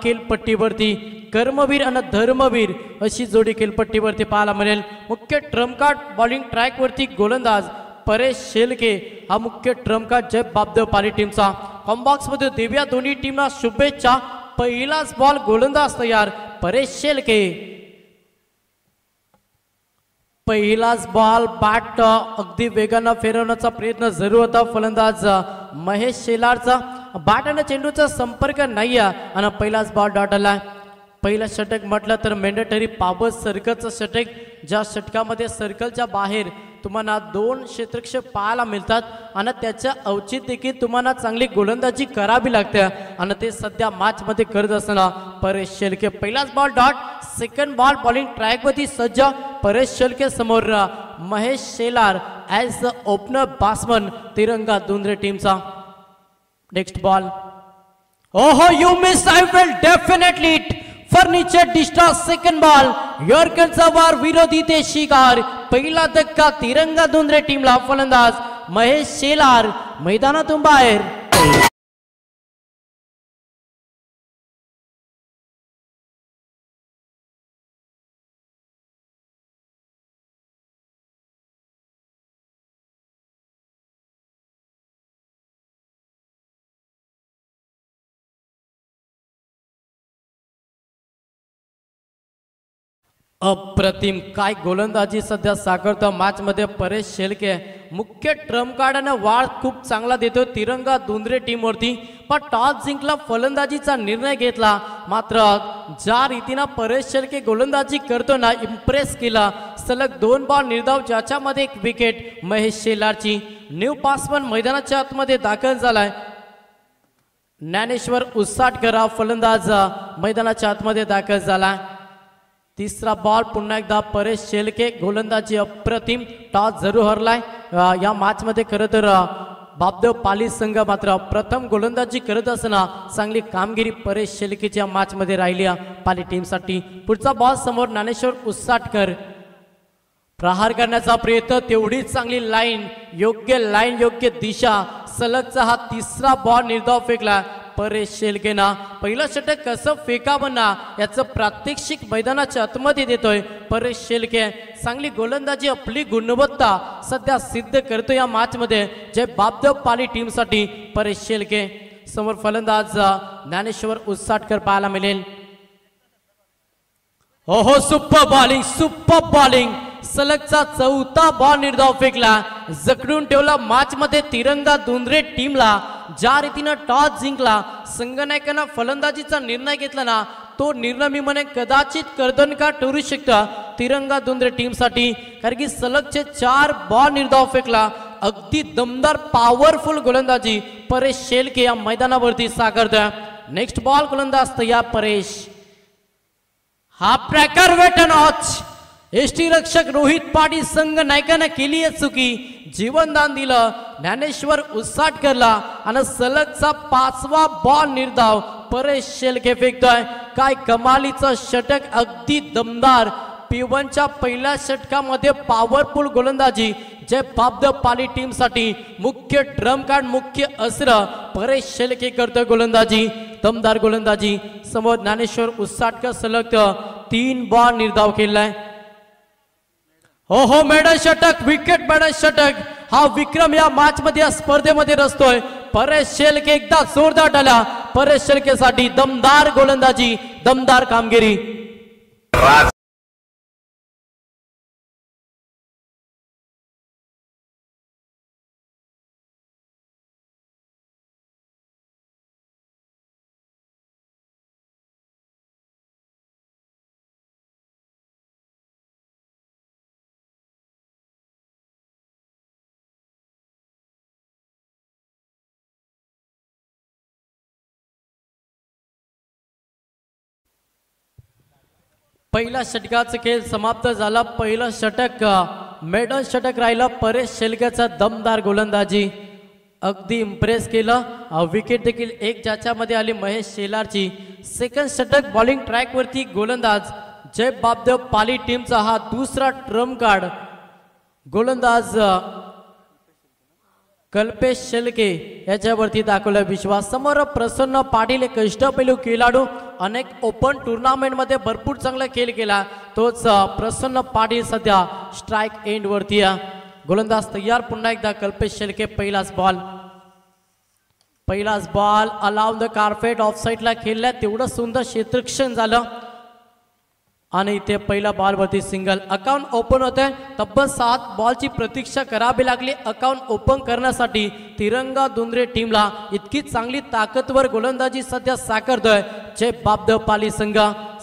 खेळपट्टीवरती कर्मवीर आणि धर्मवीर अशी जोडी खेळपट्टीवरती पाहायला मिळेल। मुख्य ट्रम्प कार्ड बॉलिंग ट्रॅकवरती गोलंदाज परेश शेलके हा मुख्य ट्रम्प कार्ड जय बापदेव पाली टीमचा। कॉम्बॉक्स मध्ये देव्या दोन्ही टीमला शुभेच्छा। पहिलाच बॉल गोलंदाज तयार परेश शेलके। पहिलाच बॉल बॅट अगदी वेगाने फिरवण्याचा प्रयत्न जरूर होता फलंदाज महेश शेलारचा। बॅट आणि चेंडूचा संपर्क नाही आणि पहिलाच बॉल डॉट आला। पहिला षटक म्हटलं तर मॅन्डेटरी पावर सर्कलचं षटक, ज्या षटकामध्ये सर्कलच्या बाहेर तुम्हाला 2 क्षेत्रक्षेप पाहायला मिळतात आणि त्याच्या औचित्य देखील तुम्हाला चांगली गोलंदाजी करावी लागते आणि ते सध्या मॅच मध्ये करत असताना परेश शेलके। पहिलाच ball dot, second ball bowling ट्रॅकवरती सज्ज परेश शेलके समोर Mahesh Shelar as the opener batsman Tiranga Dundre टीमचा। नेक्स्ट बॉल, ओहो you miss, I will definitely furniture destroy. Second ball यॉर्करचा वार विरोधी ते शिकार। पहिला धक्का तिरंगा दुंद्रे टीमला। फलंदाज महेश शेलार मैदानातून बाहेर। अप्रतिम काय गोलंदाजी सध्या साकारतो मॅच मध्ये परेश शेलके। मुख्य ट्रम्प कार्डाने वाढ खूप चांगला देतो तिरंगा दुंद्रे टीम वरती, पण टॉस जिंकला, फलंदाजीचा निर्णय घेतला। मात्र ज्या रीतीने परेश शेलके गोलंदाजी करतो ना, इम्प्रेस केला। सलग 2 बॉल निर्धाव, ज्याच्यामध्ये 1 विकेट महेश शेलारची। न्यू बॅट्समन मैदानाच्या आतमध्ये दाखल झालाय। ज्ञानेश्वर उसाटकर हा फलंदाज मैदानाच्या आतमध्ये दाखल झाला। तिसरा बॉल पुन्हा एकदा परेश शेलके, गोलंदाजी अप्रतिम। टॉस जरूर हरलाय या मॅच मध्ये। खरं तर बापदेव पाली संघ मात्र प्रथम गोलंदाजी करत असताना चांगली कामगिरी परेश शेलकेच्या मॅच मध्ये राहिली पाली टीमसाठी। पुढचा बॉल समोर ज्ञानेश्वर उसाटकर, प्रहार करण्याचा प्रयत्न, तेवढीच चांगली लाईन, योग्य दिशा। सलगचा हा तिसरा बॉल निर्धाव फेकला परेश शेलकेना। पहिला षटक कसं फेकावं ना याचं प्रात्यक्षिक मैदानाच्या आतमध्ये देतोय परेश शेलके। चांगली गोलंदाजी, आपली गुणवत्ता सध्या सिद्ध करतो या मॅच मध्ये जय बापदेव पाली टीमसाठी परेश शेलके। समोर फलंदाज ज्ञानेश्वर उसाटकर पाहायला मिळेल। ओहो सुपर बॉलिंग, सलगचा 4था बॉल निर्धाव फेकला, जखडून ठेवला मॅच मध्ये तिरंगा दुंद्रे टीमला। ज्या रीतीने टॉस जिंकला, संघनायकांना फलंदाजीचा निर्णय घेतला ना, तो निर्णय मी म्हणे कदाचित कर्दनका ठरू शकता तिरंगा दुंद्रे टीमसाठी, कारण की सलगचे 4 बॉल निर्धाव फेकला। अगदी दमदार पॉवरफुल गोलंदाजी परेश शेलके या मैदानावरती साकारतोय। नेक्स्ट बॉल गोलंदाज तयार Paresh. Half tracker wait and watch. एसटी रक्षक रोहित पाटील संघ नायकाने केली आहे चुकी, जीवनदान दिलं ज्ञानेश्वर उसाटकरला आणि सलगचा 5वा बॉल निर्धाव परेश शेलके फेकतोय। काय कमालीचं षटक, अगदी दमदार। P1च्या पहिल्या षटकामध्ये पॉवरफुल गोलंदाजी जय बापदेव पाली टीमसाठी। मुख्य ट्रम्प कार्ड, मुख्य अस्त्र परेश शेलके करतोय गोलंदाजी, दमदार गोलंदाजी। समोर ज्ञानेश्वर उसाटकर सलग 3 बॉल निर्धाव केलाय। ओहो मेडल षटक, विकेट मेडल षटक हा विक्रम या मॅच मध्ये, या स्पर्धेमध्ये रचतोय परेश शेलके। एकदा जोरदार आला परेश शेलकेसाठी, दमदार गोलंदाजी, दमदार कामगिरी। पहिला षटकाचा खेळ समाप्त झाला। पहिला षटक मेडल षटक राहिलं परेश शेलकेचा, दमदार गोलंदाजी, अगदी इम्प्रेस केलं। विकेट देखील 1 ज्याच्यामध्ये आली महेश शेलारची। सेकंड षटक बॉलिंग ट्रॅक वरती गोलंदाज जय बापदेव पाली टीमचा हा दुसरा ट्रम्प कार्ड गोलंदाज कल्पेश शेलके याच्यावरती दाखवला विश्वास। समोर प्रसन्न पाटील, कष्टपेलू खेळाडू अनेक ओपन टुर्नामेंट मध्ये भरपूर चांगला खेळ केला तोच प्रसन्न पाटील सध्या स्ट्राइक एंड वरती आहे. गोलंदाज तयार पुन्हा एकदा कल्पेश शेळके. पहिलाच ball alone the carpet of साइडला खेळला तेवढं सुंदर क्षेत्ररक्षण झालं आणि इथे पहिला बॉल वरती सिंगल. अकाउंट ओपन होते. तब्बल 7 बॉलची प्रतीक्षा करावी लागली अकाउंट ओपन करण्यासाठी. तिरंगा दुंद्रे टीमला इतकी चांगली ताकदवर गोलंदाजी सध्या साकारतोय जय बाबदपाली संघ.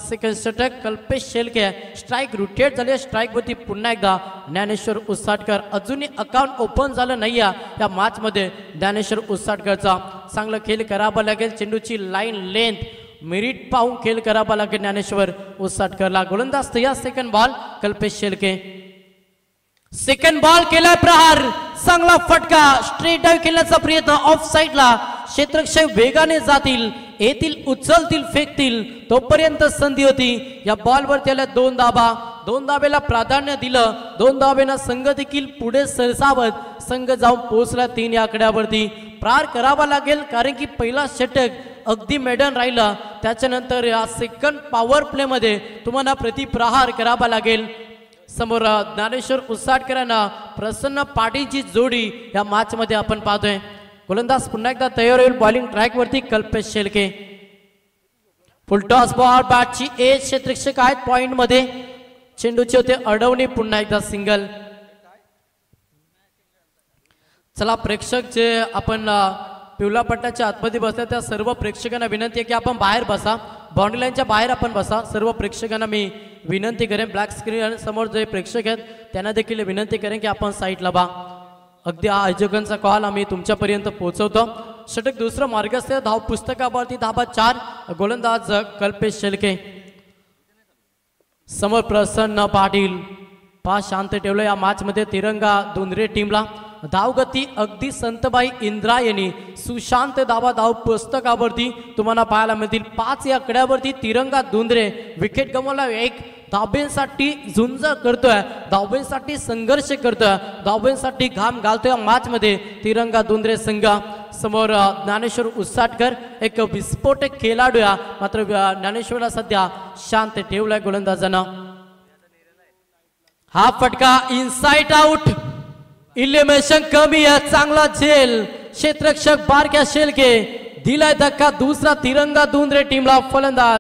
सेकंड षटक कल्पेश शेळके. स्ट्राइक रोटेट झाले. स्ट्राइक वरती पुन्हा एकदा ज्ञानेश्वर उसाटकर. अजूनही अकाउंट ओपन झालं नाही या मॅच मध्ये. ज्ञानेश्वर उसाटकरचा चांगला खेळ करावा लागेल. चेंडूची लाईन लेंथ मेरिट पाहून खेळ करावा लागेल ज्ञानेश्वर उसाटकरला. गोलंदाज तयार. Second ball Kalpesh Shelke. Second ball केलाय प्रहार. चांगला फटका. स्ट्रेट डाइव खेळण्याचा प्रयत्न ऑफ साइडला. क्षेत्ररक्षक वेगाने जातील येतील उचलतील फेकतील तोपर्यंत संधी होती. या बॉलवर त्याला 2 धाबा. 2 धाब्याला प्राधान्य दिलं. 2 धाब्यांना संघ देखील पुढे सरसावत संघ जाऊन पोहोचला 3 या आकड्यावरती. प्रहार करावा लागेल कारण की पहिला षटक अगदी मेडन राहिला. त्याच्यानंतर या सेकंड पॉवर प्ले मध्ये तुम्हाला प्रतिप्रहार करावा लागेल. समोर ज्ञानेश्वर उसाटकरांना प्रसन्न पाटीलची जोडी या मॅच मध्ये आपण पाहतोय. गोलंदाज पुन्हा एकदा तयार होईल. बॉलिंग ट्रॅक वरती कल्पेश शेळके. Full toss ball. बॅटची एज. क्षेत्ररक्षक आहेत पॉइंट मध्ये. चेंडूचे होते अडवणी. पुन्हा एकदा सिंगल. चला प्रेक्षक जे आपण पिवळा पट्ट्याच्या आतमध्ये बसल्या त्या सर्व प्रेक्षकांना विनंती आहे की आपण बाहेर बसा. बाउंड्री लाईनच्या बाहेर आपण बसा. सर्व प्रेक्षकांना मी विनंती करेन. ब्लॅक स्क्रीन समोर जे प्रेक्षक आहेत त्यांना देखील विनंती करेन की आपण साईडला बा. अगदी आयोजकांचा कॉल आम्ही तुमच्यापर्यंत पोहोचवतो. षटक दुसरं मार्गस्थ. धाव पुस्तकावरती धाबा 4. गोलंदाज कल्पेश शेळके. समोर प्रसन्न पाटील. पाच शांत ठेवलं या मॅच मध्ये तिरंगा दुंद्रे टीमला. धावगती अगदी संतबाई इंद्रायणी. सुशांत धावा धाव पुस्तकावरती तुम्हाला पाहायला मिळतील. 5 या आकड्यावरती तिरंगा दुंद्रे विकेट गमावला. 1 धाब्यांसाठी झुंज करतोय. धाब्यांसाठी संघर्ष करतोय. धाब्यांसाठी घाम घालतोय मॅच मध्ये तिरंगा दुंद्रे संघ. समोर ज्ञानेश्वर उसाटकर एक विस्फोटक खेळाडू. मात्र ज्ञानेश्वरला सध्या शांत ठेवलाय गोलंदाजानं. हा फटका इनसाइड आउट. इलिमिनेशन कमी आहे. चांगला झेल. क्षेत्ररक्षक बारक्या शेळके. दिलाय धक्का दुसरा तिरंगा दुंद्रे टीमला. फलंदाज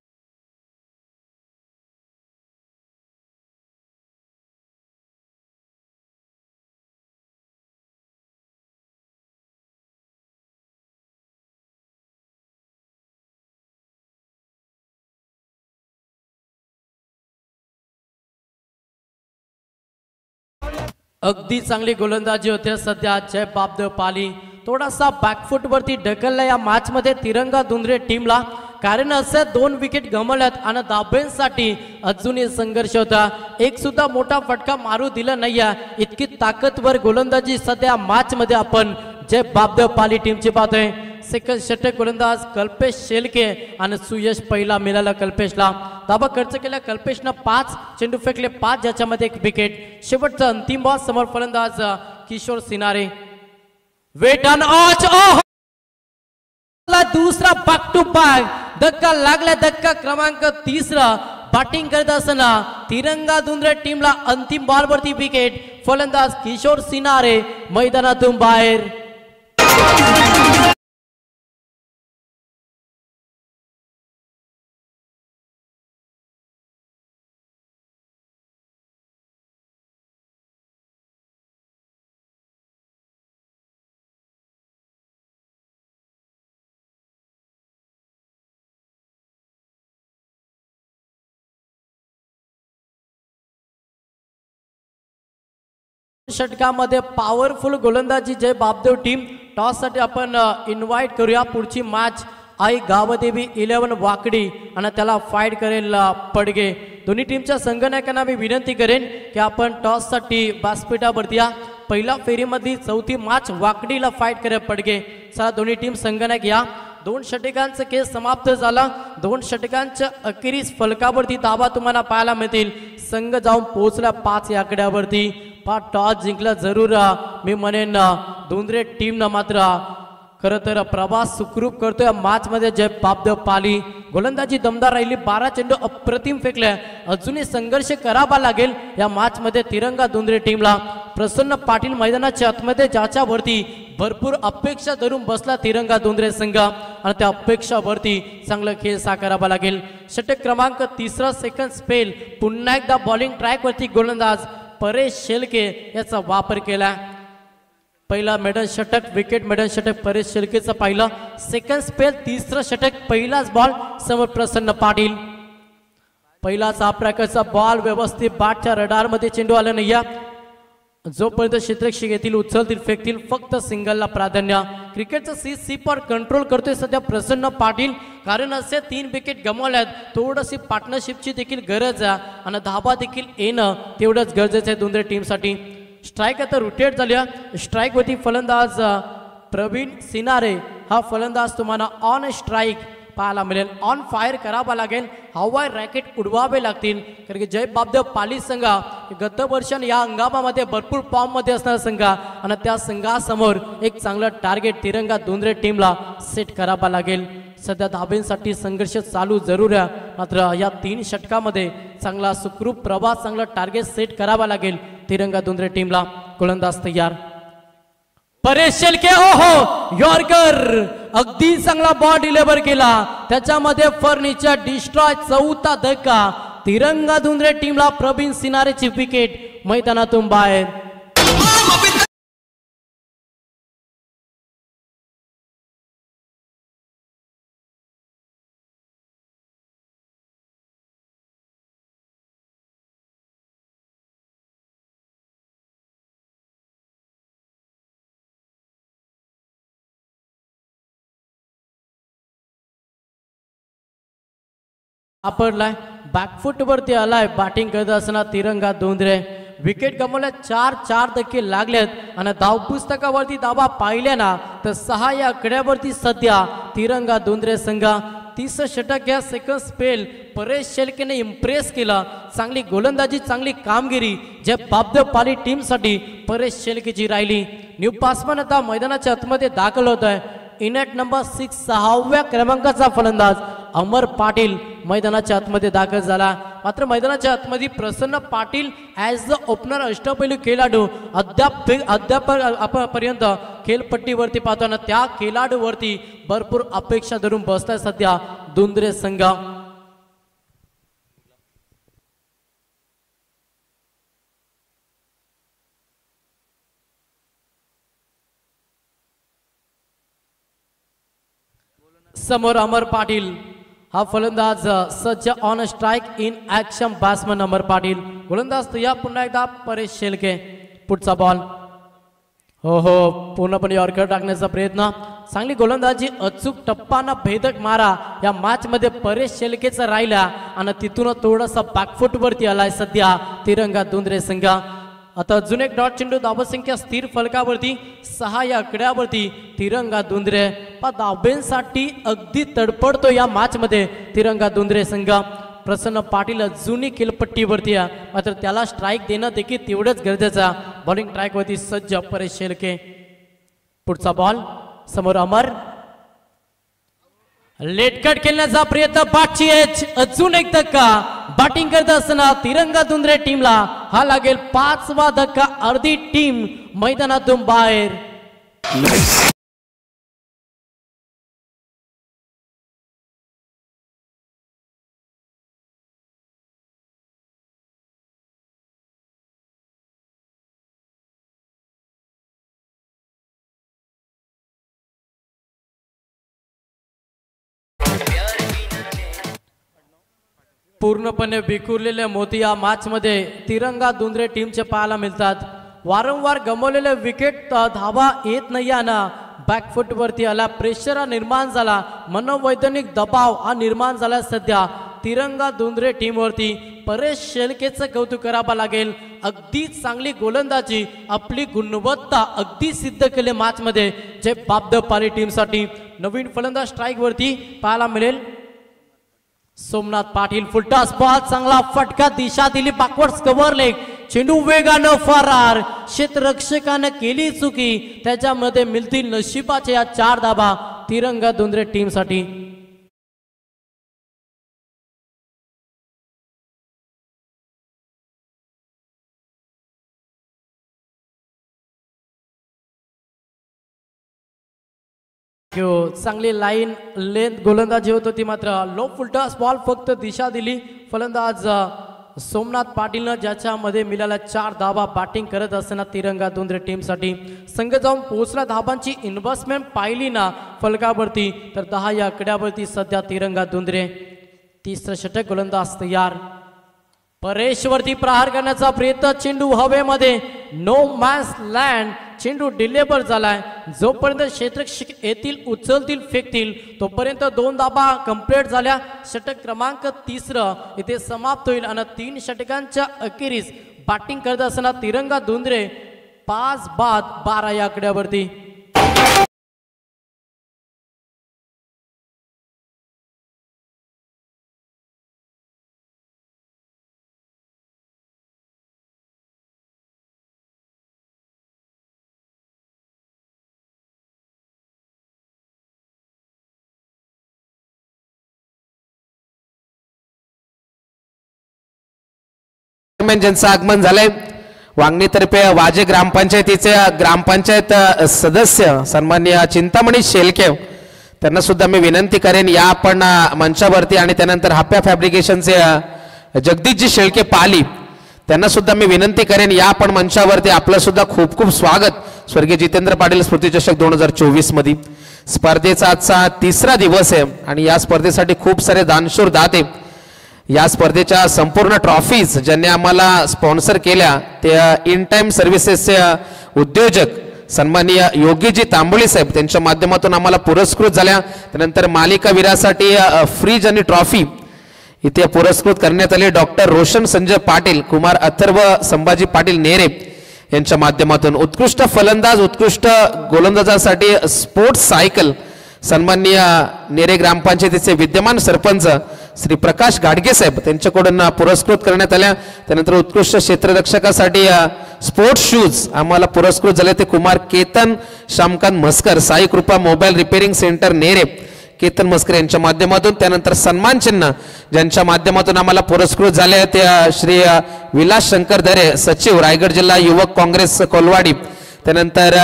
अगदी चांगली गोलंदाजी होते सध्या जय बाबदपाली. थोडासा बॅकफुट वरती ढकलला या मॅच मध्ये तिरंगा दुंद्रे टीमला. कारण असं 2 विकेट गमावल्यात आणि धाब्यांसाठी अजूनही संघर्ष होता. एक सुद्धा मोठा फटका मारू दिला नाहीये. इतकी ताकदवर गोलंदाजी सध्या मॅच मध्ये आपण जय बाबदपाली टीमची पाहतोय. सेकंड षटक गोलंदाज कल्पेश शेळके आणि सुयश पहिला मिळाला कल्पेशला. धाबा खर्च केला कल्पेशनं 5. चेंडू फेकले 5 ज्याच्यामध्ये 1 विकेट. शेवटचा अंतिम बॉल. समोर फलंदाज किशोर सिनारे. वेट ऑन ऑच. दुसरा बॅक टू बॅक धक्का लागला. धक्का क्रमांक 3. बॅटिंग करत असताना तिरंगा दुंद्रे टीमला अंतिम बॉल वरती विकेट. फलंदाज किशोर सिनारे मैदानातून बाहेर. षटकामध्ये पॉवरफुल गोलंदाजी जय बाबदेव टीम. टॉस साठी आपण इन्व्हाइट करूया. पुढची मॅच आई गावदेवी 11 वाकडी आणि त्याला फाईट करेल पडगे. दोन्ही टीमच्या संघनायकांना मी विनंती करेन की आपण टॉस साठी व्यासपीठावरती या. पहिल्या फेरीमधली 4थी मॅच वाकडीला फाईट करेल पडगे. चला दोन्ही टीम संघनायक या. 2 षटकांचा खेळ समाप्त झाला. 2 षटकांच्या अखेरीस फलकावरती धाबा तुम्हाला पाहायला मिळतील. संघ जाऊन पोहोचला 5 या आकड्यावरती. टॉस जिंकला जरूर मी म्हणेन दुंद्रे टीमनं. मात्र खरं तर प्रवास सुखरूप करतोय मॅच मध्ये जय बापदेव पाली. गोलंदाजी दमदार राहिली, 12 चेंडू अप्रतिम फेकले. अजूनही संघर्ष करावा लागेल या मॅच मध्ये तिरंगा दुंद्रे टीमला. प्रसन्न पाटील मैदानाच्या आतमध्ये ज्याच्यावरती भरपूर अपेक्षा धरून बसला तिरंगा दुंद्रे संघ आणि त्या अपेक्षावरती चांगला खेळ साकारावा लागेल. षटक क्रमांक 3 सेकंड स्पेल. पुन्हा एकदा बॉलिंग ट्रॅकवरती गोलंदाज परेश शेलके याचा वापर केला. पहिला मेडल षटक, विकेट मेडल षटक परेश शेलकेचा पाहिलं. सेकंड स्पेल, तिसरं षटक, पहिलाच बॉल समोर प्रसन्न पाटील. पहिलाच प्रकारचा बॉल व्यवस्थित बॅटच्या रडार मध्ये चेंडू आला नाही. जोपर्यंत क्षेत्ररक्षक येतील, उचलतील, फेकतील, फक्त सिंगलला प्राधान्य. क्रिकेटचं सीपर कंट्रोल करतोय सध्या प्रसन्न पाटील, कारण असे 3 विकेट गमावल्यात. थोडीशी पार्टनरशिपची देखील गरज आहे आणि धाबा देखील येणं तेवढंच गरजेचं आहे दुंद्रे टीमसाठी. स्ट्राईक आता रोटेट झाली. स्ट्राईक वरती फलंदाज प्रवीण सिनारे हा फलंदाज तुम्हाला ऑन स्ट्राईक पाहायला मिळेल. ऑन फायर करावा लागेल, हवाई रॅकेट उडवावे लागतील, कारण की जय बापदेव पाली संघ गत वर्षाने या हंगामामध्ये भरपूर फॉर्म मध्ये असणारा संघ आणि त्या संघासमोर एक चांगलं टार्गेट तिरंगा दुंद्रे टीमला सेट करावा लागेल. सध्या धाब्यांसाठी संघर्ष चालू जरूर आहे, मात्र या 3 षटकामध्ये चांगला सुखरूप प्रवास, चांगला टार्गेट सेट करावा लागेल तिरंगा दुंद्रे टीमला. गोलंदाज तयार, परेश शेलके. ओहो, यॉर्कर, अगदी चांगला बॉल डिलिव्हर केला, त्याच्यामध्ये फर्निचर डिस्ट्रॉय. 4था धक्का तिरंगा दुंद्रे टीमला. प्रवीण सिनारेची विकेट मैदानातून बाहेर. सापडलाय, बॅकफुट वरती आलाय बॅटिंग करत असताना तिरंगा दुंद्रे. विकेट गमावल्या, 4 धक्के लागलेत आणि धावपुस्तकावरती धावा पाहिल्या ना तर 6 या आकड्यावरती सध्या तिरंगा दुंद्रे संघ. 30 षटक या सेकंड स्पेल परेश शेलकेने इम्प्रेस केला. चांगली गोलंदाजी, चांगली कामगिरी जे बापदेव पाली टीमसाठी परेश शेलकेची राहिली. न्यू पासमन आता मैदानाच्या आतमध्ये दाखल होत आहे. इनेट नंबर 6 6व्या क्रमांकाचा फलंदाज अमर पाटील मैदानाच्या आतमध्ये दाखल झाला. मात्र मैदानाच्या आतमध्ये प्रसन्न पाटील ॲज द ओपनर अष्टपैलू खेळाडू अद्यापर्यंत खेळपट्टीवरती पाहताना त्या खेळाडूवरती भरपूर अपेक्षा धरून बसताय सध्या दुंद्रे संघ. समोर अमर पाटील हा फलंदाज सज्ज. On strike in action batsman Amar Patil. गोलंदाज या पुन्हा एकदा परेश शेलके. पुढचा बॉल, हो पूर्णपणे यॉर्कर टाकण्याचा प्रयत्न. चांगली गोलंदाजी, अचूक टप्पाना भेदक मारा या मॅच मध्ये परेश शेलकेचा राहिला आणि तिथून थोडासा बॅकफुट वरती आलाय सध्या तिरंगा दुंद्रे संघ. आता अजून एक डॉट चेंडू, धावसंख्या स्थिर फलकावरती 6 या आकड्यावरती तिरंगा दुंद्रे. धाब्यांसाठी अगदी तडपडतो या मॅच मध्ये तिरंगा दुंद्रे संघ. प्रसन्न पाटील अजूनही खेळपट्टीवरती आहे, मात्र त्याला स्ट्राईक देणं देखील तेवढंच गरजेचं. बॉलिंग ट्रॅकवरती सज्ज परेश शेलके. पुढचा बॉल, समोर अमर. लेटकट खेळण्याचा प्रयत्न, बाटची एज. अजून एक धक्का बॅटिंग करत असताना तिरंगा दुंद्रे टीमला हा लागेल 5वा धक्का. अर्धी टीम मैदानातून बाहेर. पूर्णपणे विखुरलेले मोती या मॅच मध्ये तिरंगा दुंद्रे टीमचे पाहायला मिळतात. वारंवार गमावलेले विकेट, धावा येत नाही ना बॅकफुट वरती आला. प्रेशर निर्माण झाला, मनोवैज्ञानिक दबाव हा निर्माण झाला सध्या तिरंगा दुंद्रे टीम वरती. परेश शेलकेचं कौतुक करावं लागेल. अगदी चांगली गोलंदाजी, आपली गुणवत्ता अगदी सिद्ध केले मॅच मध्ये जे बापदेव पाली टीमसाठी. नवीन फलंदाज स्ट्राईक वरती पाहायला मिळेल सोमनाथ पाटील. फुलटॉस बॉल, चांगला फटका, दिशा दिली बॅकवर्ड्स कव्हर लेग. चेंडू वेगानं फरार, क्षेत्ररक्षकानं केली चुकी, त्याच्यामध्ये मिळतील नशिबाच्या या 4 धाबा तिरंगा धुंद्रे टीम साठी। चांगली लाईन लेंथ गोलंदाजी होत होती, मात्र लो फुलटॉस बॉल फक्त दिशा दिली फलंदाज सोमनाथ पाटीलनं, ज्याच्यामध्ये मिळाल्या 4 धाबा बॅटिंग करत असताना तिरंगा धुंद्रे टीम साठी संघ जाऊन पोहोचला। धाबांची इन्व्हेस्टमेंट पाहिली ना फलकावरती तर 10 या आकड्यावरती सध्या तिरंगा धुंद्रे। तिसरं षटक, गोलंदाज तयार, परेशवरती प्रहार करण्याचा प्रयत्न, चेंडू हवेमध्ये, नो मॅन्स लँड, चेंडू डिलेवर झालाय। जोपर्यंत क्षेत्ररक्षक येतील, उचलतील, फेकतील तोपर्यंत 2 धाबा कंप्लीट झाल्या। षटक क्रमांक 3 इथे समाप्त होईल आणि 3 षटकांच्या अखेरीस बॅटिंग करत असताना तिरंगा धुंद्रे 5 बाद 12 या आकड्यावरती। ज्यांचं आगमन झालंय, वांगणीतर्फे वाजे ग्रामपंचायतीचे ग्रामपंचायत सदस्य सन्माननीय चिंतामणी शेलके, त्यांना सुद्धा मी विनंती करेन या आपण मंचावरती, आणि त्यानंतर हाप्या फॅब्रिकेशनचे जगदीशजी शेळके पाली, त्यांना सुद्धा मी विनंती करेन या आपण मंचावरती। आपलं सुद्धा खूप खूप स्वागत स्वर्गीय जितेंद्र पाटील स्मृती चषक 2024 मध्ये। स्पर्धेचा आजचा 3रा दिवस आहे आणि या स्पर्धेसाठी खूप सारे दानशूर दाते, या स्पर्धेच्या संपूर्ण ट्रॉफीज ज्यांनी आम्हाला स्पॉन्सर केल्या ते इन टाइम सर्व्हिसेसचे उद्योजक सन्माननीय योगीजी तांबोळी साहेब, त्यांच्या माध्यमातून आम्हाला पुरस्कृत झाल्या। त्यानंतर मालिका वीरासाठी फ्रीज आणि ट्रॉफी इथे पुरस्कृत करण्यात आले डॉक्टर रोशन संजय पाटील, कुमार अथर्व संभाजी पाटील नेरे यांच्या माध्यमातून। उत्कृष्ट फलंदाज, उत्कृष्ट गोलंदाजासाठी स्पोर्ट्स सायकल सन्माननीय नेरे ग्रामपंचायतीचे विद्यमान सरपंच श्री प्रकाश गाडगे साहेब त्यांच्याकडून पुरस्कृत करण्यात आल्या। त्यानंतर उत्कृष्ट क्षेत्ररक्षकासाठी स्पोर्ट्स शूज आम्हाला पुरस्कृत झाले ते कुमार केतन श्यामकांत मस्कर, साई कृपा मोबाईल रिपेअरिंग सेंटर नेरे केतन मस्कर यांच्या माध्यमातून। त्यानंतर सन्मान चिन्ह ज्यांच्या माध्यमातून आम्हाला पुरस्कृत झाले ते श्री विलास शंकर दरे, सचिव रायगड जिल्हा युवक काँग्रेस कोलवाडी। त्यानंतर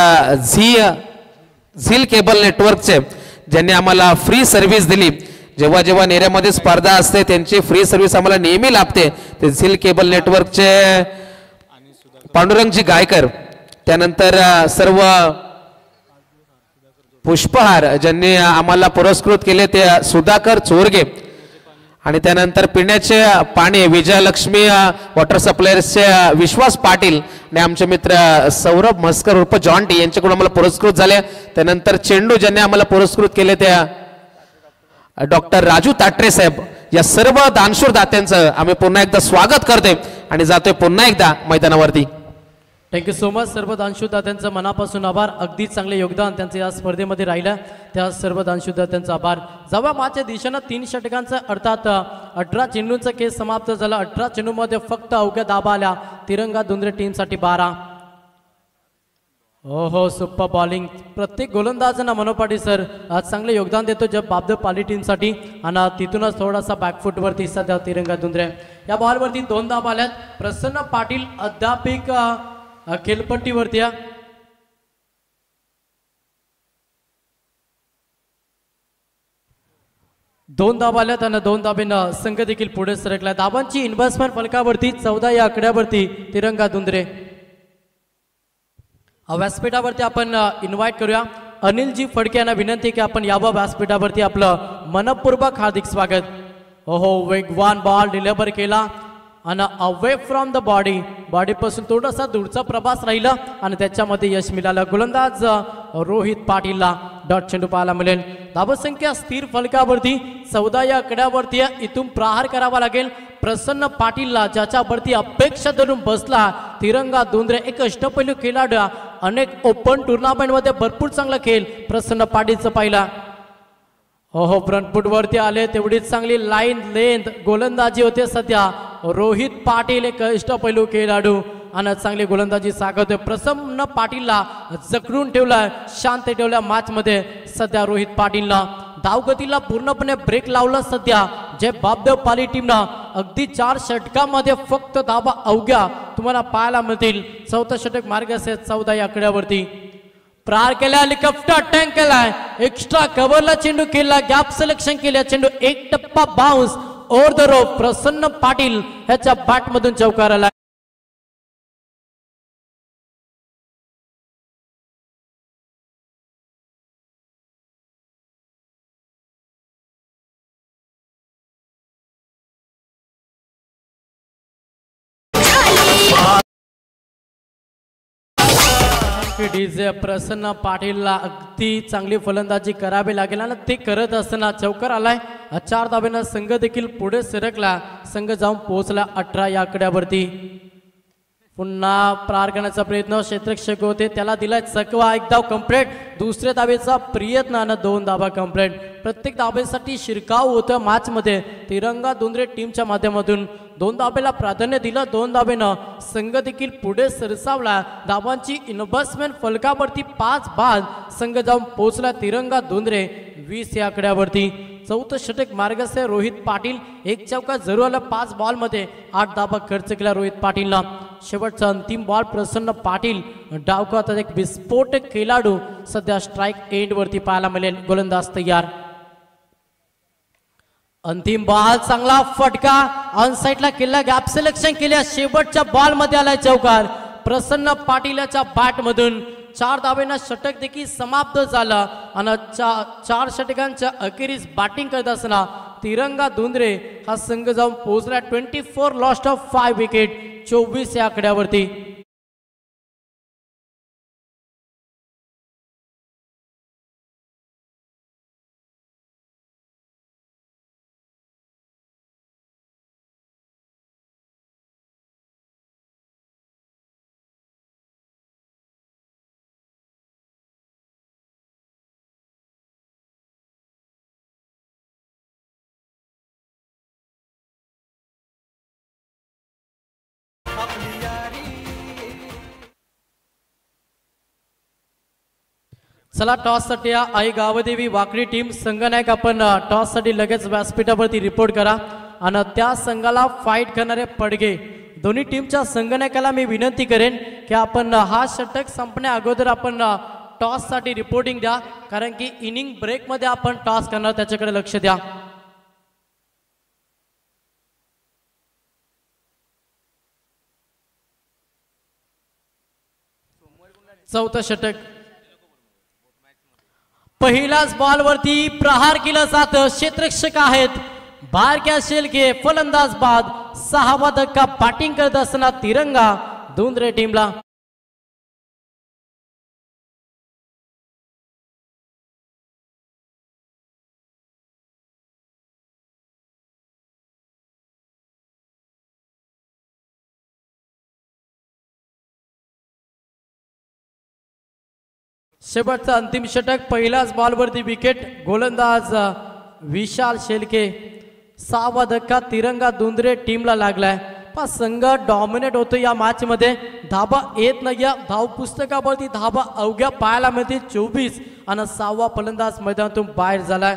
झील केबल नेटवर्कचे ज्यांनी आम्हाला फ्री सर्व्हिस दिली, जेव्हा जेव्हा नेऱ्यामध्ये स्पर्धा असते त्यांची फ्री सर्व्हिस आम्हाला नेहमी लाभते, ते झील केबल नेटवर्कचे पांडुरंगजी गायकर। त्यानंतर सर्व पुष्पहार ज्यांनी आम्हाला पुरस्कृत केले ते सुधाकर चोरगे, आणि त्यानंतर पिण्याचे पाणी विजयलक्ष्मी वॉटर सप्लायर्सचे विश्वास पाटील आणि आमचे मित्र सौरभ मस्कर उर्फ जॉन्टी यांच्याकडून आम्हाला पुरस्कृत झाले। त्यानंतर चेंडू ज्यांनी आम्हाला पुरस्कृत केले त्या डॉक्टर राजू ताटरे साहेब। या सर्व दानशूर दात्यांचं आम्ही पुन्हा एकदा स्वागत करते आणि जातोय पुन्हा एकदा मैदानावरती। Thank you so much. सर्व दानशूर दात्यांचं मनापासून आभार, अगदी चांगले योगदान त्यांचं या स्पर्धेमध्ये राहिलं, त्या सर्व दानशूर दात्यांचा आभार। जावा माच्या दिशेनं 3 षटकांचं अर्थात 18 चेंडूंचा केस समाप्त झाला। 18 चेंडूमध्ये फक्त अवघ्या धाबा आल्या तिरंगा धुंद्रे टीमसाठी 12। हो सुपर बॉलिंग, प्रत्येक गोलंदाजांना मनोपाटी सर आज चांगले योगदान देतो जब बाबद पाली टीमसाठी, आणि तिथूनच थोडासा बॅकफुटवरती सध्या तिरंगा धुंद्रे। या बॉलवरती 2 धाबा आल्यात। प्रसन्न पाटील अध्यापिक खेळपट्टीवरती या। दोन धाबा आल्यात आणि 2 धाबेनं संघ देखील पुढे सरकला। धाबांची इन्व्हेस्टमेंट फलकावरती 14 या आकड्यावरती तिरंगा धुंद्रे। व्यासपीठावरती आपण इन्व्हाइट करूया अनिलजी फडके यांना विनंती की आपण यावं व्यासपीठावरती, आपलं मनपूर्वक हार्दिक स्वागत। ओहो वेगवान बॉल डिलिव्हर केला आणि अवे फ्रॉम द बॉडी पासून थोडासा दूरचा प्रवास राहिला आणि त्याच्यामध्ये यश मिळालं। गोलंदाज रोहित पाटीलला डॉट चेंडू पाहायला मिळेल। धावसंख्या स्थिर फलकावरती 14 या आकड्यावरती इथून प्रहार करावा लागेल प्रसन्न पाटीलला, ज्याच्यावरती अपेक्षा धरून बसला तिरंगा धुंद्रे। एक अष्टपैलू खेळाडू, अनेक ओपन टुर्नामेंटमध्ये भरपूर चांगला खेळ प्रसन्न पाटीलचा पाहिला। हो फ्रंट फूट वरती आले, तेवढीच चांगली लाईन लेंथ गोलंदाजी होते सध्या रोहित पाटील एक अष्टपैलू खेळाडू आणि चांगली गोलंदाजी साकारतोय. प्रसन्न पाटीलला जखडून ठेवलाय, शांत ठेवल्या मॅच मध्ये सध्या रोहित पाटीलला. धावगतीला पूर्णपणे ब्रेक लावला सध्या जे बाबदेव पाली टीमना. अगदी 4 षटकामध्ये फक्त धाबा अवघ्या तुम्हाला पाहायला मिळतील. चौथा षटक मार्ग असेल 14 या आकड्यावरती. प्रार केला, हेलिकॉप्टर टँक केलाय, एक्स्ट्रा कव्हरला चेंडू केला, गॅप सिलेक्शन केला, चेंडू एक टप्पा बाउन्स ओव्हर द रोप. प्रसन्न पाटील ह्याच्या बॅट मधून चौकार आला. डीजे प्रसन्न पाटीलला अगदी चांगली फलंदाजी करावी लागेल आणि ते करत असताना चौकार आलाय. 4 धाब्यानं संघ देखील पुढे सरकला. संघ जाऊन पोहोचला 18 या आकड्यावरती. पुन्हा प्रार करण्याचा प्रयत्न क्षेत्ररक्षक होते, त्याला दिलाय चकवा. एक धाव कंप्लीट. दुसऱ्या धावेचा प्रयत्न आणि 2 धाबा कंप्लीट. प्रत्येक धाबेसाठी शिरकाव होतं मॅच मध्ये. तिरंगा दुंद्रे टीमच्या माध्यमातून 2 धाब्याला प्राधान्य दिलं. 2 धाब्यानं संघ देखील पुढे सरसावला. धाबांची इन्व्हेस्टमेंट फलकावरती 5 बाद. संघ जाऊन पोहोचला तिरंगा दुंद्रे 20 या आकड्यावरती. चौथं षटक मार्गस्थ रोहित पाटील. एक चौका जरूर आला. 5 बॉल मध्ये 8 धाबा खर्च केला रोहित पाटीलला. शेवटचा अंतिम बॉल प्रसन्न पाटील. डावखात एक विस्फोटक खेळाडू सध्या स्ट्राईक एंड वरती पाहायला मिळेल. गोलंदाज तयार. अंतिम बॉल चांगला फटका ऑन साइडला केला, गॅप सिलेक्शन केल्या. शेवटच्या बॉल मध्ये आलाय चौकार. प्रसन्न पाटील याच्या बॅट मधून 4 धाब्यांना षटक देखील समाप्त झाला आणि 4 षटकांच्या अखेरीस बॅटिंग करत असताना तिरंगा दुंद्रे हा संघ जाऊन पोहोचला 24 लॉस्ट ऑफ 5 विकेट 24 या आकड्यावरती. चला टॉस साठी आई गावदेवी वाकडी टीम संघनायक आपण टॉस साठी लगेच व्यासपीठावरती रिपोर्ट करा आणि त्या संघाला फाईट करणारे पडगे दोन्ही टीमच्या संघनायकाला मी विनंती करेन की आपण हा षटक संपण्या अगोदर आपण टॉस साठी रिपोर्टिंग द्या, कारण की इनिंग ब्रेक मध्ये आपण टॉस करणार, त्याच्याकडे लक्ष द्या. चौथा षटक पहिल्याच बॉल वरती प्रहार केला जात. क्षेत्ररक्षक आहेत बारक्या शेलके, फलंदाज बाद. 6वा धक्का बॅटिंग करत असताना तिरंगा दुंद्रे टीमला. शेवटचा अंतिम षटक पहिल्याच बॉलवरती विकेट. गोलंदाज विशाल शेलके. 6वा धक्का तिरंगा दुंद्रे टीमला लागलाय. संघ डॉमिनेट होतो या मॅच मध्ये. धाबा येत नाही, धाव पुस्तकावरती धाबा अवघ्या पाहायला मिळतील 24 आणि 6वा फलंदाज मैदानातून बाहेर झालाय.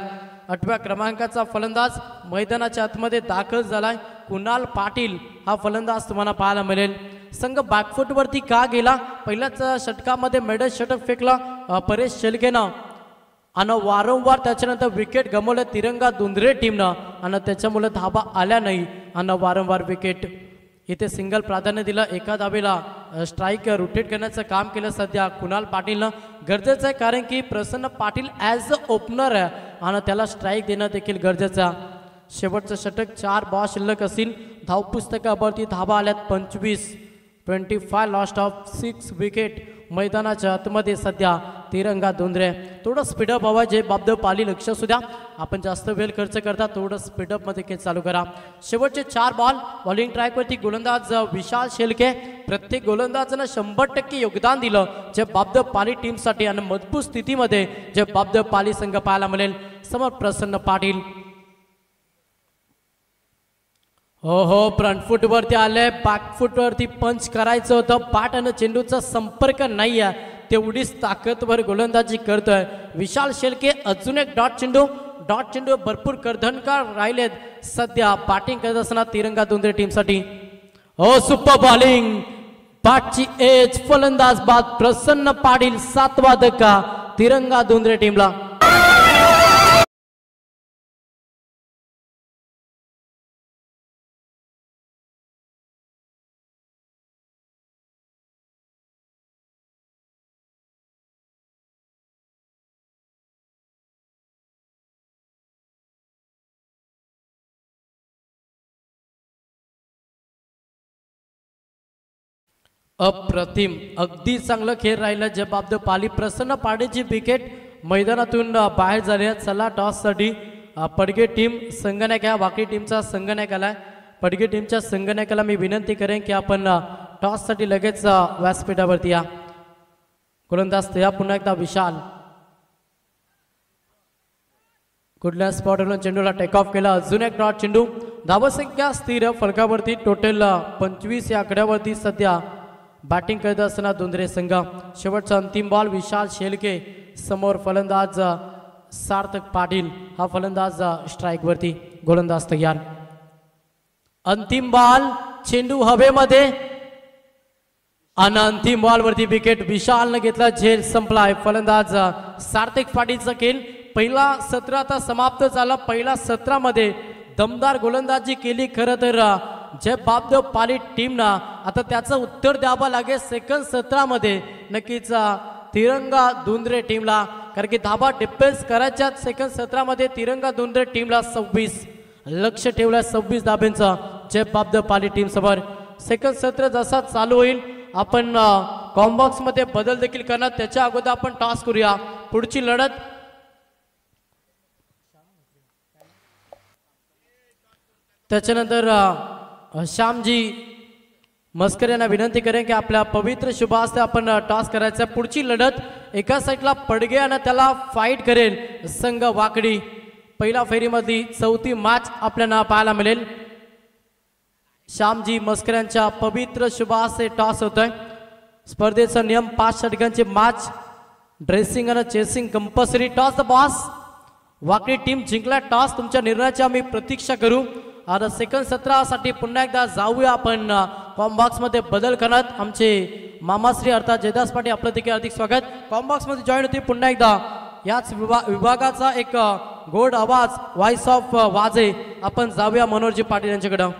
8व्या क्रमांकाचा फलंदाज मैदानाच्या आतमध्ये दाखल झालाय. कुणाल पाटील हा फलंदाज तुम्हाला पाहायला मिळेल. संघ बॅकफुट वरती का गेला? पहिल्याच षटकामध्ये मेडल षटक फेकला परेश शेलकेनं आणि वारंवार त्याच्यानंतर विकेट गमावल्या तिरंगा दुंद्रे टीमनं आणि त्याच्यामुळे धाबा आल्या नाही आणि वारंवार विकेट. इथे सिंगल प्राधान्य दिलं. एका धावेला स्ट्राईक रोटेट करण्याचं काम केलं सध्या कुणाल पाटीलनं. गरजेचं आहे, कारण की प्रसन्न पाटील ॲज अ ओपनर आहे आणि त्याला स्ट्राईक देणं देखील गरजेचं आहे. शेवटचं षटक 4 बॉल शिल्लक असतील. धावपुस्तकावरती धाबा आल्यात 25 लॉस्ट ऑफ 6 विकेट. मैदानाच्या आतमध्ये सध्या तिरंगा दुंद्रे. थोडं स्पीडअप हवा, जे बाबदेव पाली लक्ष असू द्या. आपण जास्त वेळ खर्च करता, थोडं स्पीडअप मध्ये खेळ चालू करा. शेवटचे 4 बॉल बॉलिंग ट्रॅकवरती गोलंदाज विशाल शेलके. प्रत्येक गोलंदाजानं 100% योगदान दिलं जे बाबदेव पाली टीमसाठी आणि मजबूत स्थितीमध्ये जे बाबदेव पाली संघ पाहायला मिळेल. समोर प्रसन्न पाटील. हो हो, फ्रंट फूट वरती आले, बॅक फूट वरती पंच करायचं होतं. पाठ आणि चेंडूचा संपर्क नाही आहे, तेवढीच ताकदवर गोलंदाजी करतोय विशाल शेळके. अजून एक डॉट चेंडू भरपूर कर्दनकार राहिलेत सध्या बॅटिंग करत असताना तिरंगा दुंद्रे टीमसाठी. हो, सुपर बॉलिंग, पाठची एज, फलंदाज बाद प्रसन्न पाटील. 7वा धक्का तिरंगा दुंद्रे टीमला. अप्रतिम, अगदी चांगलं खेळ राहिलं. जबाबदार पाली. प्रसन्न पाडेची विकेट मैदानातून बाहेर झाली आहे. चला टॉससाठी पडगे टीम संगणक, वाकडी टीमचा संगणक आलाय. पडगे टीमच्या संगणकाला मी विनंती करेन की आपण टॉससाठी लगेच व्यासपीठावरती या. गोलंदाज या पुन्हा एकदा विशाल. कुठल्या स्पॉटवरून चेंडूला टेक ऑफ केला. अजून एक डॉट चेंडू. धावसंख्या स्थिर फलकावरती. टोटल 25 या आकड्यावरती सध्या बॅटिंग करत असताना दुंद्रे संघ. शेवटचा अंतिम बॉल. विशाल शेळके समोर फलंदाज सार्थक पाटील. हा फलंदाज स्ट्राईकवरती. गोलंदाज तयार. अंतिम बॉल, चेंडू हवेमध्ये आणि अंतिम बॉलवरती विकेट. विशालनं घेतला, झेल संपलाय. फलंदाज सार्थक पाटीलचा खेळ. पहिला सत्र आता समाप्त झाला. पहिल्या सत्रामध्ये दमदार गोलंदाजी केली खरं तर जयबाबदेव पाली टीमना. आता त्याचं उत्तर द्यावं लागेल सेकंड सत्रामध्ये नक्कीच तिरंगा दुंद्रे टीमला, कारण की धाबा डिफेन्स करायच्या सेकंड सत्रामध्ये तिरंगा दुंद्रे टीमला 26 लक्ष ठेवलं. 26 धाब्यांचा जयबाबदेव पाली टीम समोर. सेकंड सत्र जसा चालू होईल आपण कॉम्बॉक्स मध्ये बदल देखील करणार. त्याच्या अगोदर आपण टॉस करूया. पुढची लढत त्याच्यानंतर श्यामजी मस्कर यांना विनंती करेन की आपल्या पवित्र शुभास्ते आपण टॉस करायचा. पुढची लढत एका साईडला पडगे आणि त्याला फाईट करेल संघ वाकडी. पहिल्या फेरीमधली 4थी मॅच आपल्याला पाहायला मिळेल. श्यामजी मस्कर यांच्या पवित्र शुभास्ते टॉस होतोय. स्पर्धेचा नियम 5 षटकांची मॅच, ड्रेसिंग आणि chasing compulsory. Toss the boss. Wakdi team जिंकला टॉस. तुमच्या निर्णयाची आम्ही प्रतीक्षा करू. आता सेकंड सत्रासाठी पुन्हा एकदा जाऊया आपण कॉम्बॉक्स मध्ये बदल करत. आमचे मामाश्री अर्थात जयदास पाटील आपलं देखील हार्दिक स्वागत. कॉम्बॉक्स मध्ये जॉईन होते पुन्हा एकदा याच विभागाचा एक गोड आवाज, व्हॉइस ऑफ वाजे. आपण जाऊया मनोहरजी पाटील यांच्याकडं.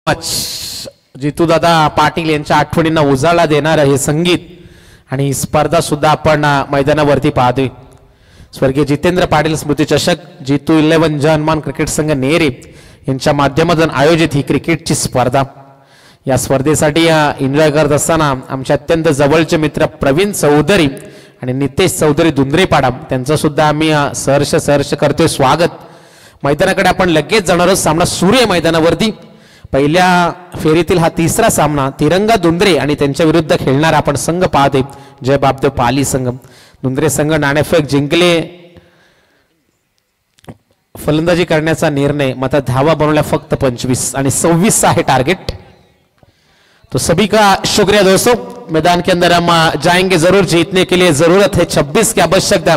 जितू दादा पाटील यांच्या आठवणींना उजाळा देणार हे संगीत आणि ही स्पर्धा सुद्धा आपण मैदानावरती पाहतोय. स्वर्गीय जितेंद्र पाटील स्मृती चषक जितू 11 जनमान क्रिकेट संघ नेरे यांच्या माध्यमातून आयोजित ही क्रिकेटची स्पर्धा. या स्पर्धेसाठी एन्जॉय करत असताना आमचे अत्यंत जवळचे मित्र प्रवीण चौधरी आणि नितेश चौधरी दुंद्रेपाडा त्यांचं सुद्धा आम्ही सहर्ष करतोय स्वागत. मैदानाकडे आपण लगेच जाणार आहोत. सामना सुरू आहे मैदानावरती. पहिल्या फेरीतील हा तिसरा सामना तिरंगा दुंद्रे आणि त्यांच्या विरुद्ध खेळणार आपण संघ पाहते जय बापदेव पाली संघ. दुंद्रे संघ नाणेफेक जिंकले, फलंदाजी करण्याचा निर्णय, मात्र धावा बनवल्या फक्त 25 आणि 26 आहे टारगेट. तो सभी का शुक्रिया दोस्तों. मैदान के अंदर हम जाएंगे जरूर, जीतने के लिए जरूरत है 26 की आवश्यकता.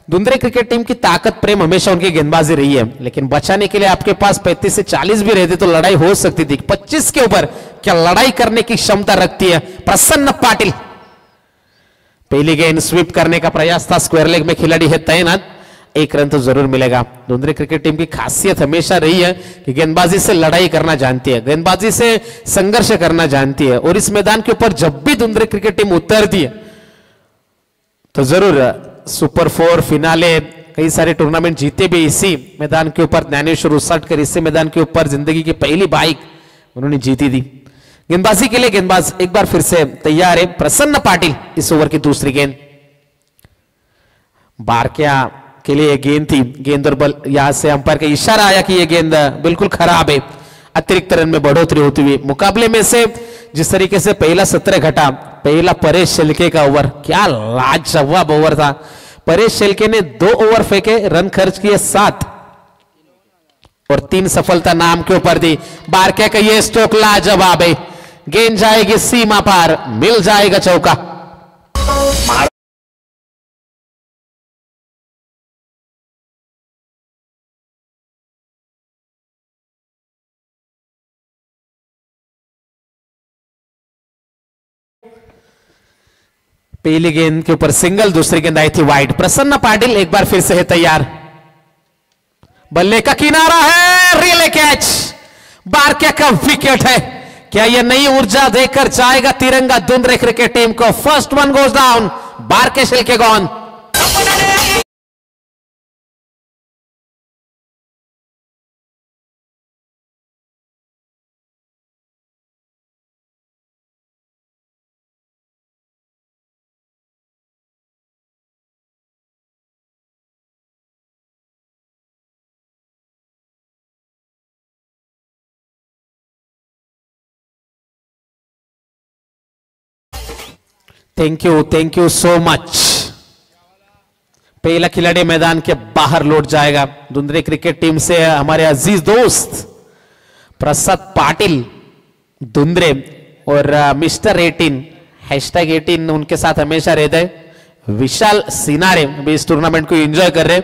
दुंद्रे क्रिकेट टीम की ताकत प्रेम हमेशा उनकी गेंदबाजी रही है, लेकिन बचाने के लिए आपके पास 35 से 40 भी रहते तो लड़ाई हो सकती थी. 25 के ऊपर क्या लड़ाई करने की क्षमता रखती है प्रसन्न पाटिल. पहली गेंद स्वीप करने का प्रयास था, स्क्वायर लेग में खिलाड़ी है तैनात, 1 रन तो जरूर मिलेगा. दुंद्रे क्रिकेट टीम की खासियत हमेशा रही है कि गेंदबाजी से लड़ाई करना जानती है, गेंदबाजी से संघर्ष करना जानती है. और इस मैदान के ऊपर जब भी दुंद्रे क्रिकेट टीम उतरती है तो जरूर सुपर 4 फिनाले कई सारे टूर्नामेंट जीते भी इसी मैदान के ऊपर. ज्ञानेश्वर उसटकर इसी मैदान के ऊपर जिंदगी की पहली बाइक उन्होंने जीती थी. गेंदबाजी के लिए गेंदबाज एक बार फिर से तैयार है प्रसन्न पाटिल. इस ओवर की दूसरी गेंद बारक्या के लिए गेंद थी. गेंद और बल, यहां से अंपायर का इशारा आया कि यह गेंद बिल्कुल खराब है. अतिरिक्त रन में बढ़ोतरी होती हुई मुकाबले में से जिस तरीके से पहला सत्र घटा, पहला परेश शेलके का ओवर क्या लाजवाब ओवर था. परेश शेलके ने 2 ओवर फेंके, रन खर्च किए 7 और 3 सफलता नाम के ऊपर दी. बारक्या का ये स्ट्रोक लाजवाब है. गेंद जाएगी सीमा पार, मिल जाएगा चौका. पहली गेंद के ऊपर सिंगल, दूसरी गेंद आई थी वाइड. प्रसन्न पाटिल एक बार फिर से है तैयार. बल्ले का किनारा है, रिले कैच. बारक्या का विकेट है. क्या यह नई ऊर्जा देकर जाएगा तिरंगा दुंद्रे क्रिकेट टीम को. फर्स्ट वन गोज डाउन, बारके Shelke gone. Thank you so much. पहला खिलाड़ी मैदान के बाहर लौट जाएगा. दुंद्रे क्रिकेट टीम से हमारे अजीज दोस्त प्रसाद पाटिल दुंद्रे और मिस्टर 18 #18 उनके साथ हमेशा रहते हैं. विशाल सिनारे भी इस टूर्नामेंट को एंजॉय कर रहे.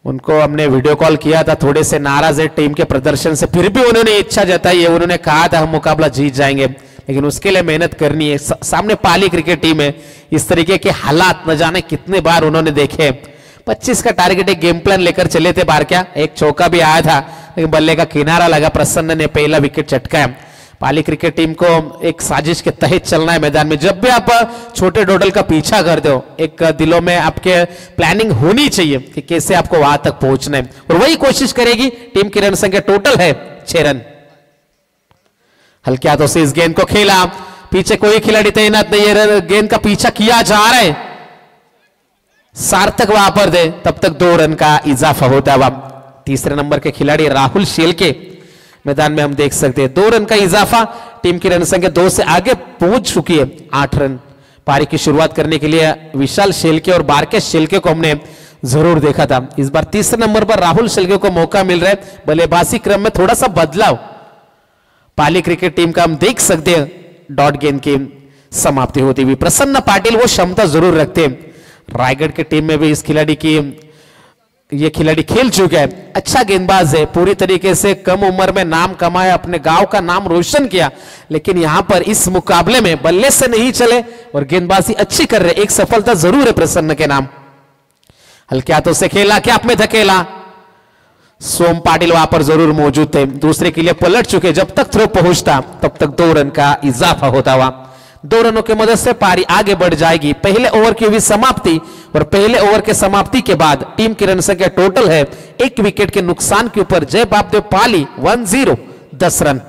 उनको हमने वीडियो कॉल किया था, थोड़े से नाराज है टीम के प्रदर्शन से, फिर भी उन्होंने इच्छा जताई है. उन्होंने कहा था हम मुकाबला जीत जाएंगे, लेकिन उसके लिए मेहनत करनी है. सामने पाली क्रिकेट टीम है. इस तरीके के हालात न जाने कितने बार उन्होंने देखे. 25 का टारगेट एक गेम प्लान लेकर चले थे बारक्या. एक चौका भी आया था, लेकिन बल्ले का किनारा लगा. प्रसन्न ने पहला विकेट चटकाया. पाली क्रिकेट टीम को एक साजिश के तहत चलना है मैदान में. जब भी आप छोटे डोडल का पीछा करते हो, एक दिलों में आपके प्लानिंग होनी चाहिए कि कैसे आपको वहां तक पहुंचना है, और वही कोशिश करेगी टीम की रन संख्या टोटल है 6 रन. हल्के हाथों से इस गेंद को खेला. पीछे कोई खिलाड़ी तैनात नहीं है, गेंद का पीछा किया जा रहा है. सार्थक वहां पर दे, तब तक 2 रन का इजाफा होता हुआ. तीसरे नंबर के खिलाड़ी राहुल शेलके मैदान में हम देख सकते हैं. 2 रन का इजाफा, टीम की रन संख्या 2 से आगे पहुंच चुकी है. 8 रन. पारी की शुरुआत करने के लिए विशाल शेलके और बारके शेलके को हमने जरूर देखा था. इस बार तीसरे नंबर पर राहुल शेलके को मौका मिल रहा है. बल्लेबाजी क्रम में थोड़ा सा बदलाव पाली क्रिकेट टीम का हम देख सकते हैं. डॉट गेंद की समाप्ति होती हुई. प्रसन्न पाटिल वो क्षमता जरूर रखते हैं. रायगढ़ की टीम में भी इस खिलाड़ी की ये खिलाड़ी खेल चुका है. अच्छा गेंदबाज है, पूरी तरीके से कम उम्र में नाम कमाया, अपने गांव का नाम रोशन किया. लेकिन यहां पर इस मुकाबले में बल्ले से नहीं चले और गेंदबाजी अच्छी कर रहे. एक सफलता जरूर है प्रसन्न के नाम. हल्के हाथों से खेला, क्या आप में धकेला, सोम पाटिल वहां पर जरूर मौजूद थे, दूसरे के लिए पलट चुके। जब तक थ्रो पहुंचता तब तक 2 रन का इजाफा होता हुआ 2 रनों की मदद से पारी आगे बढ़ जाएगी। पहले ओवर की हुई समाप्ति और पहले ओवर के समाप्ति के बाद टीम की रन संख्या टोटल है 1 विकेट के नुकसान के ऊपर जय बापदेव पाली 1-0 10 run.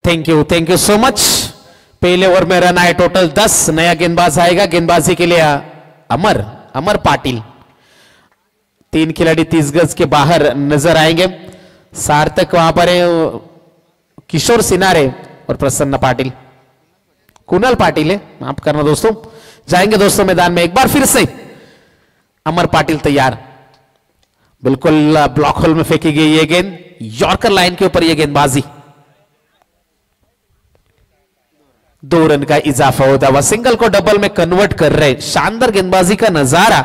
Thank you so much. पहले ओवर में रन आए टोटल 10। नया गेंदबाज आएगा, गेंदबाजी के लिए अमर पाटिल। 3 खिलाड़ी 30 गज के बाहर नजर आएंगे। सार्थक वहां पर है, किशोर सिनारे और प्रसन्न पाटिल, कुणाल पाटिल है, माफ करना दोस्तों। जाएंगे दोस्तों मैदान में एक बार फिर से। अमर पाटिल तैयार, बिल्कुल ब्लॉक होल में फेंकी गई ये गेंद, यॉर्कर लाइन के ऊपर ये गेंदबाजी। 2 रन का इजाफा होता हुआ सिंगल को डबल में कन्वर्ट कर रहे शानदार गेंदबाजी का नजारा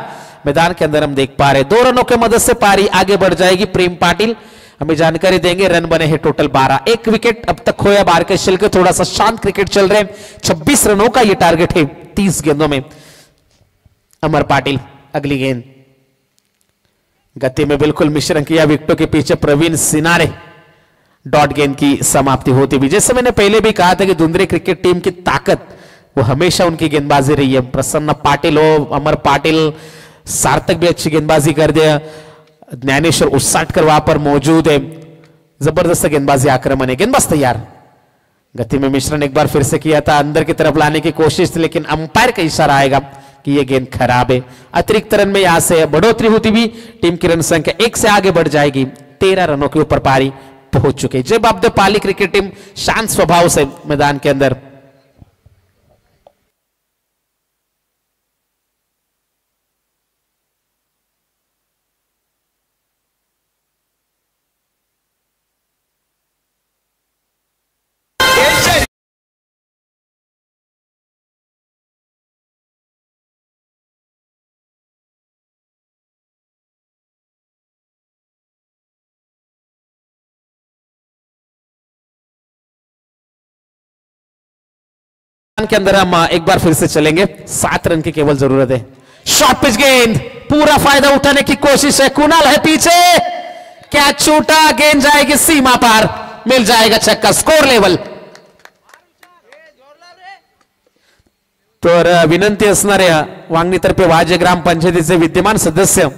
मैदान के अंदर हम देख पा रहे। 2 रनों के मदद से पारी आगे बढ़ जाएगी। प्रेम पाटिल हमें जानकारी देंगे। रन बने हैं टोटल 12। 1 विकेट अब तक खोया बार के शिल के। थोड़ा सा शांत क्रिकेट चल रहे हैं। 26 रनों का ये टारगेट है 30 गेंदों में। अमर पाटिल अगली गेंद, गति में बिल्कुल मिश्रण किया विकेटों के पीछे प्रवीण सिनारे। डॉट गेंद की समाप्ति होती हुई। जैसे मैंने पहले भी कहा था कि धुंधरे क्रिकेट टीम की ताकत वो हमेशा उनकी गेंदबाजी रही है। प्रसन्न पाटिल हो, अमर पाटिल, सार्थक भी अच्छी गेंदबाजी कर दिया, ज्ञानेश्वर उसाटकर वहां पर मौजूद है। जबरदस्त गेंदबाजी आक्रमण है। गेंदबाज तैयार, गति में मिश्रण एक बार फिर से किया था, अंदर की तरफ लाने की कोशिश थी, लेकिन अंपायर का इशारा आएगा कि यह गेंद खराब है। अतिरिक्त रन में यहां से बढ़ोतरी होती हुई टीम की रन संख्या 1 से आगे बढ़ जाएगी। 13 रनों के ऊपर पारी पहुंच चुके। जय बापदेव पाली क्रिकेट टीम शांत स्वभाव से मैदान के अंदर। के अंदर हम एक बार फिर से चलेंगे। 7 रन की केवल जरूरत है। शॉर्ट पिच गेंद, पूरा फायदा उठाने की कोशिश है। कुणाल है पीछे, क्या छूटा, गेंद जाएगी सीमा पार, मिल जाएगा छक्का। स्कोर लेवल तर विनंती असणार आहे वांगणीतर्फे वाजे ग्रामपंचायतीचे विद्यमान सदस्य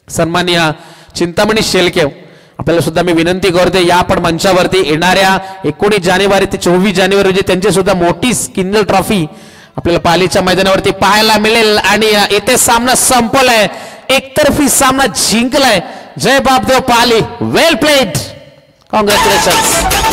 सन्माननीय चिंतामणी शेलके आपल्याला सुद्धा मी विनंती करते, या पण मंचावरती येणाऱ्या 19 जानेवारी ते 24 जानेवारी रोजी त्यांची सुद्धा मोठी किंजल ट्रॉफी आपल्याला पालीच्या मैदानावरती पाहायला मिळेल। आणि इथे सामना संपलाय, एकतर्फी सामना जिंकलाय Jai Bapdev Pali. Well played, congratulations.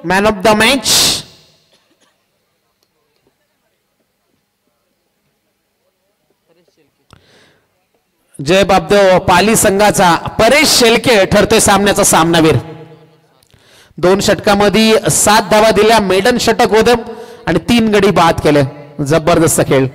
Man of the match Jai Bapdev पाली संघाचा परेश शेलके ठरतोय सामन्याचा सामनावीर। 2 षटकामध्ये 7 धावा दिल्या, मेडन षटक होतं आणि 3 गडी बाद केले। जबरदस्त खेळ।